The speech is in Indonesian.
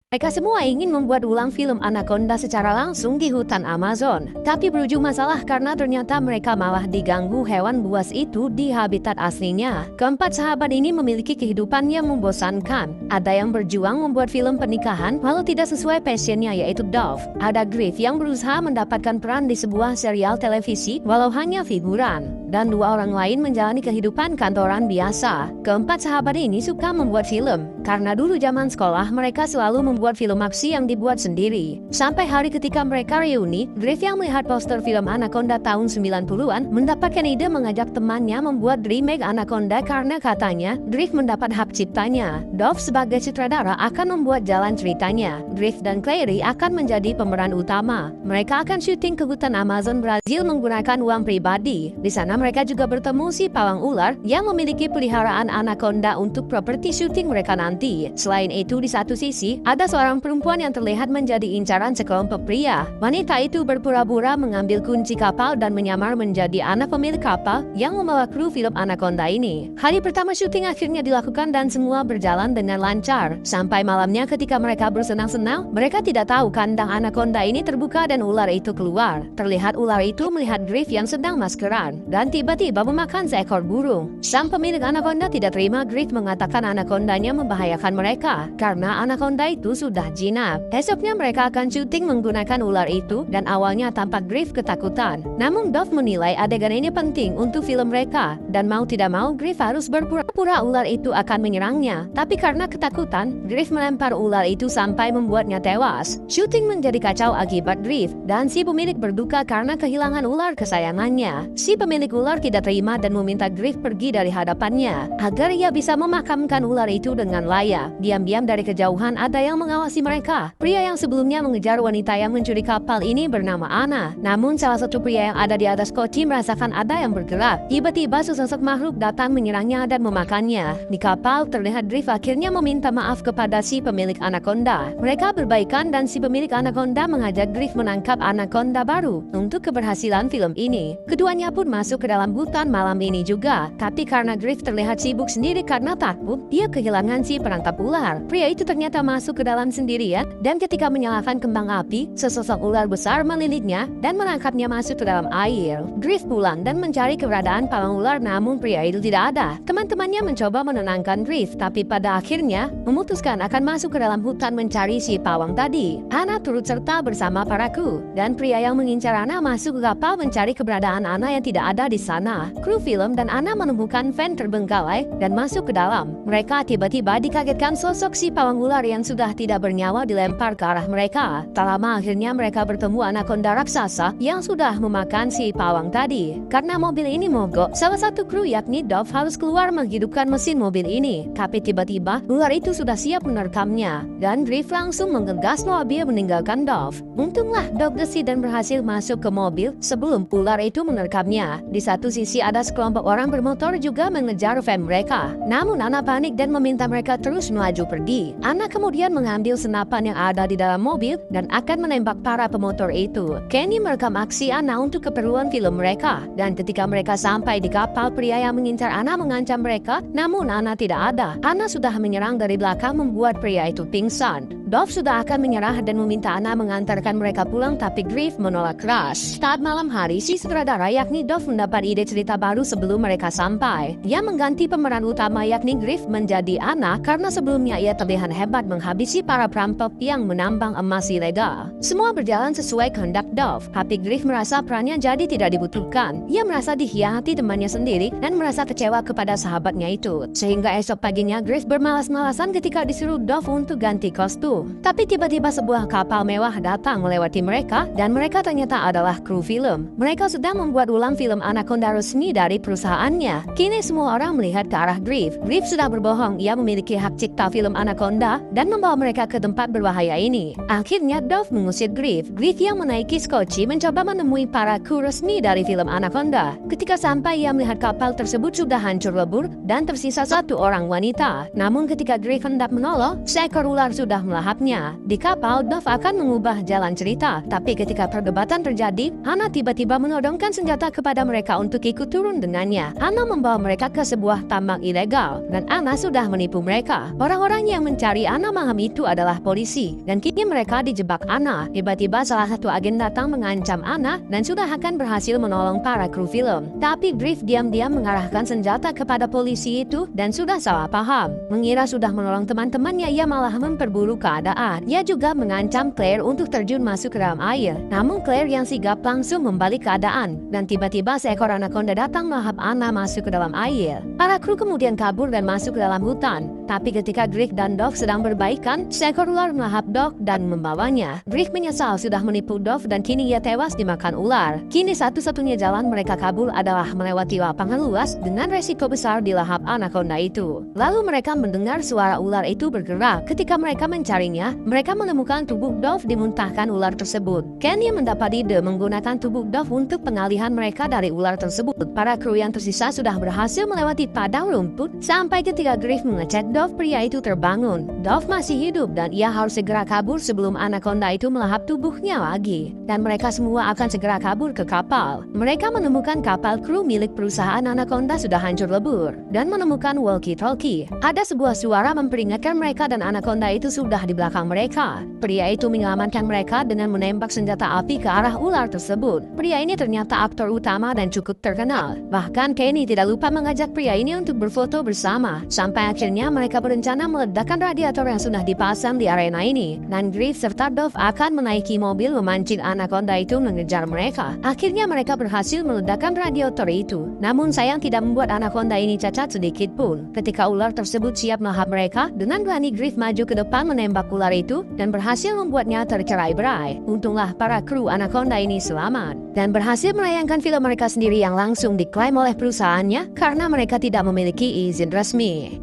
Mereka semua ingin membuat ulang film Anaconda secara langsung di hutan Amazon. Tapi berujung masalah karena ternyata mereka malah diganggu hewan buas itu di habitat aslinya. Keempat sahabat ini memiliki kehidupan yang membosankan. Ada yang berjuang membuat film pernikahan walau tidak sesuai passionnya, yaitu Dove. Ada Griff yang berusaha mendapatkan peran di sebuah serial televisi walau hanya figuran. Dan dua orang lain menjalani kehidupan kantoran biasa. Keempat sahabat ini suka membuat film. Karena dulu zaman sekolah mereka selalu membuat film aksi yang dibuat sendiri. Sampai hari ketika mereka reuni, Griff yang melihat poster film Anaconda tahun 90-an mendapatkan ide mengajak temannya membuat remake Anaconda karena katanya Griff mendapat hak ciptanya. Dove sebagai sutradara akan membuat jalan ceritanya. Griff dan Clary akan menjadi pemeran utama. Mereka akan syuting ke hutan Amazon Brazil menggunakan uang pribadi. Di sana mereka juga bertemu si pawang ular yang memiliki peliharaan Anaconda untuk properti syuting mereka nanti. Selain itu, di satu sisi ada seorang perempuan yang terlihat menjadi incaran sekelompok pria. Wanita itu berpura-pura mengambil kunci kapal dan menyamar menjadi anak pemilik kapal yang membawa kru film Anaconda ini. Hari pertama syuting akhirnya dilakukan dan semua berjalan dengan lancar. Sampai malamnya ketika mereka bersenang-senang, mereka tidak tahu kandang Anaconda ini terbuka dan ular itu keluar. Terlihat ular itu melihat Griff yang sedang maskeran dan tiba-tiba memakan seekor burung. Sang pemilik Anaconda tidak terima Griff mengatakan Anacondanya membahayakan mereka karena Anaconda itu sudah jinak. Esoknya mereka akan syuting menggunakan ular itu dan awalnya tampak Griff ketakutan. Namun Dove menilai adegan ini penting untuk film mereka dan mau tidak mau Griff harus berpura-pura ular itu akan menyerangnya. Tapi karena ketakutan, Griff melempar ular itu sampai membuatnya tewas. Syuting menjadi kacau akibat Griff dan si pemilik berduka karena kehilangan ular kesayangannya. Si pemilik ular tidak terima dan meminta Griff pergi dari hadapannya agar ia bisa memakamkan ular itu dengan layak. Diam-diam dari kejauhan ada yang mengawasi mereka. Pria yang sebelumnya mengejar wanita yang mencuri kapal ini bernama Anna. Namun salah satu pria yang ada di atas koci merasakan ada yang bergerak. Tiba-tiba sesosok makhluk datang menyerangnya dan memakannya. Di kapal terlihat Griff akhirnya meminta maaf kepada si pemilik Anaconda. Mereka berbaikan dan si pemilik Anaconda mengajak Griff menangkap Anaconda baru untuk keberhasilan film ini. Keduanya pun masuk ke dalam hutan malam ini juga. Tapi karena Griff terlihat sibuk sendiri karena takut, dia kehilangan si perangkap ular. Pria itu ternyata masuk ke dalam sendirian dan ketika menyalakan kembang api, sesosok ular besar melilitnya dan menangkapnya masuk ke dalam air. Griff pulang dan mencari keberadaan pawang ular, namun pria itu tidak ada. Teman-temannya mencoba menenangkan Griff, tapi pada akhirnya memutuskan akan masuk ke dalam hutan mencari si pawang tadi. Anna turut serta bersama para kru dan pria yang mengincar Anna masuk ke kapal mencari keberadaan Anna yang tidak ada di sana. Kru film dan Anna menemukan van terbengkalai dan masuk ke dalam. Mereka tiba-tiba dikagetkan sosok si pawang ular yang sudah tidak bernyawa dilempar ke arah mereka. Tak lama akhirnya mereka bertemu Anaconda raksasa yang sudah memakan si pawang tadi. Karena mobil ini mogok, salah satu kru yakni Dove harus keluar menghidupkan mesin mobil ini. Tapi tiba-tiba ular itu sudah siap menerkamnya dan Griff langsung menggegas mobil meninggalkan Dove. Untunglah Dove gesit dan berhasil masuk ke mobil sebelum ular itu menerkamnya. Di satu sisi ada sekelompok orang bermotor juga mengejar van mereka. Namun Anna panik dan meminta mereka terus melaju pergi. Anna kemudian mengambil senapan yang ada di dalam mobil dan akan menembak para pemotor itu. Kenny merekam aksi Anna untuk keperluan film mereka. Dan ketika mereka sampai di kapal, pria yang mengincar Anna mengancam mereka, namun Anna tidak ada. Anna sudah menyerang dari belakang membuat pria itu pingsan. Dove sudah akan menyerah dan meminta Anna mengantarkan mereka pulang, tapi Griff menolak keras. Saat malam hari, si sutradara yakni Dove mendapat ide cerita baru sebelum mereka sampai. Dia mengganti pemeran utama yakni Griff menjadi Anna karena sebelumnya ia terlihat hebat menghabisi para perampok yang menambang emas ilegal. Semua berjalan sesuai kehendak Dove, tapi Griff merasa perannya jadi tidak dibutuhkan. Ia merasa dikhianati temannya sendiri dan merasa kecewa kepada sahabatnya itu. Sehingga esok paginya Griff bermalas-malasan ketika disuruh Dove untuk ganti kostum. Tapi tiba-tiba sebuah kapal mewah datang melewati mereka dan mereka ternyata adalah kru film. Mereka sedang membuat ulang film Anaconda resmi dari perusahaannya. Kini semua orang melihat ke arah Griff. Griff sudah berbohong ia memiliki hak cipta film Anaconda dan membawa mereka ke tempat berbahaya ini. Akhirnya Dove mengusir Griff. Griff yang menaiki skoci mencoba menemui para kru resmi dari film Anaconda. Ketika sampai ia melihat kapal tersebut sudah hancur lebur dan tersisa satu orang wanita. Namun ketika Griff hendak menolong, seekor ular sudah melahap melahapnya. Di kapal, Dove akan mengubah jalan cerita, tapi ketika perdebatan terjadi, Hana tiba-tiba menodongkan senjata kepada mereka untuk ikut turun dengannya. Hana membawa mereka ke sebuah tambang ilegal, dan Anna sudah menipu mereka. Orang-orang yang mencari Anna malam itu adalah polisi, dan kini mereka dijebak Anna. Tiba-tiba salah satu agen datang mengancam Anna dan sudah akan berhasil menolong para kru film. Tapi Griff diam-diam mengarahkan senjata kepada polisi itu dan sudah salah paham. Mengira sudah menolong teman-temannya, ia malah memperburuk keadaan. Ia juga mengancam Claire untuk terjun masuk ke dalam air. Namun Claire yang sigap langsung membalik keadaan, dan tiba-tiba seekor anaconda datang melahap Anna masuk ke dalam air. Para kru kemudian kabur dan masuk ke dalam hutan. Tapi ketika Griff dan Dove sedang berbaikan, seekor ular melahap Dove dan membawanya. Griff menyesal sudah menipu Dove dan kini ia tewas dimakan ular. Kini satu-satunya jalan mereka kabur adalah melewati lapangan luas dengan resiko besar dilahap anaconda itu. Lalu mereka mendengar suara ular itu bergerak. Ketika mereka mencarinya, mereka menemukan tubuh Dove dimuntahkan ular tersebut. Kenny mendapat ide menggunakan tubuh Dove untuk pengalihan mereka dari ular tersebut. Para kru yang tersisa sudah berhasil melewati padang rumput sampai ketika Griff mengecek Dove, pria itu terbangun. Dove masih hidup dan ia harus segera kabur sebelum anaconda itu melahap tubuhnya lagi. Dan mereka semua akan segera kabur ke kapal. Mereka menemukan kapal kru milik perusahaan Anaconda sudah hancur lebur dan menemukan walkie-talkie. Ada sebuah suara memperingatkan mereka dan Anaconda itu sudah di belakang mereka. Pria itu menyelamatkan mereka dengan menembak senjata api ke arah ular tersebut. Pria ini ternyata aktor utama dan cukup terkenal. Bahkan Kenny tidak lupa mengajak pria ini untuk berfoto bersama. Sampai akhirnya mereka berencana meledakkan radiator yang sudah dipasang di arena ini. Dan Griff serta Dove akan menaiki mobil memancing Anaconda itu mengejar mereka. Akhirnya mereka berhasil meledakkan radiator itu. Namun sayang tidak membuat Anaconda ini cacat sedikit pun. Ketika ular tersebut siap melahap mereka, dengan berani Griff maju ke depan menembak ular itu dan berhasil membuatnya tercerai-berai. Untunglah para kru Anaconda ini selamat dan berhasil menayangkan film mereka sendiri yang langsung diklaim oleh perusahaannya karena mereka tidak memiliki izin resmi.